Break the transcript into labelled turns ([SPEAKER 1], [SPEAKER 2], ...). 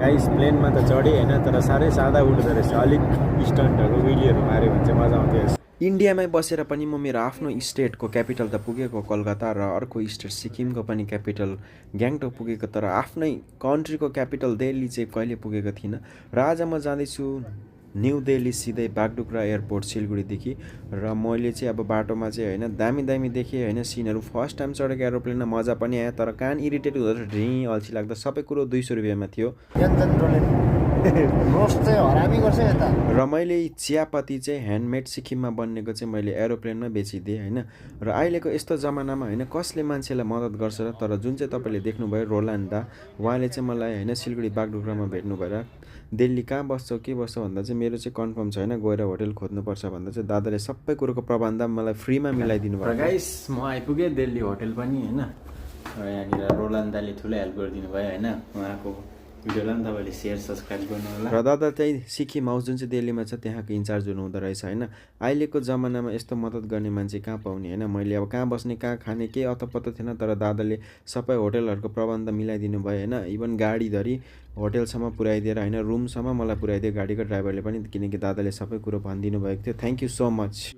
[SPEAKER 1] Guys प्लेनमा त चढेँ होइन, तर साह्रै सादा उड्दो रहेछ। अलिक स्टन्टहरू भिडियोहरू माऱ्यो भने चाहिँ मजा आउँथ्यो। इन्डियामै बसेर पनि म मेरो आफ्नो स्टेटको क्यापिटल त पुगेको कलकत्ता र अर्को स्टेट सिक्किमको पनि क्यापिटल ग्याङटक पुगेको, तर आफ्नै कन्ट्रीको क्यापिटल दिल्ली चाहिँ कहिले पुगेको थिइनँ। र आज म जाँदैछु न्यू दिल्ली सिधै बागडोग्रा एयरपोर्ट सिलगढीदेखि। र मैले चाहिँ अब बाटोमा चाहिँ होइन दामी दामी देखेँ होइन सिनहरू। फर्स्ट टाइम चढेको एरोप्लेनमा मजा पनि आयो, तर कान इरिटेट हुँदो रहेछ, ढिँ अल्छी लाग्दा। सबै कुरो 200 रुपियाँमा थियो। र मैले चियापत्ती चाहिँ ह्यान्डमेड सिक्किममा बन्नेको चाहिँ मैले एरोप्लेनमा बेचिदिएँ होइन। र अहिलेको यस्तो जमानामा होइन कसले मान्छेलाई मद्दत गर्छ र, तर जुन चाहिँ तपाईँले देख्नुभयो रोलान्ड दा, उहाँले चाहिँ मलाई होइन सिलगढी बागडोग्रामा भेट्नु भएर दिल्ली कहाँ बस्छौ के बस्छौ भन्दा चाहिँ मेरो चाहिँ कन्फर्म छैन, गएर होटेल खोज्नुपर्छ भन्दा चाहिँ दादाले सबै कुरोको प्रबन्ध मलाई फ्रीमा मिलाइदिनु भयो। गाइस म आइपुगेँ दिल्ली होटेल पनि होइन। र यहाँनिर रोलान्ड दाले ठुलो हेल्प गरिदिनु भयो होइन। उहाँको भिडियोलाई पनि तपाईँले सेयर सब्सक्राइब गर्नु होला। र दादा चाहिँ सिक्किम हाउस जुन चाहिँ दिल्लीमा छ त्यहाँको इन्चार्ज हुनुहुँदो रहेछ होइन। अहिलेको जमानामा यस्तो मद्दत गर्ने मान्छे कहाँ पाउने होइन। मैले अब कहाँ बस्ने कहाँ खाने केही अत्तो थिएन, तर दादाले सबै होटेलहरूको प्रबन्ध मिलाइदिनु भयो होइन। इभन गाडीधरि होटेलसम्म पुऱ्याइदिएर होइन, रुमसम्म मलाई पुऱ्याइदियो गाडीको ड्राइभरले पनि, किनकि दादाले सबै कुरो भनिदिनु भएको थियो। Thank you so much.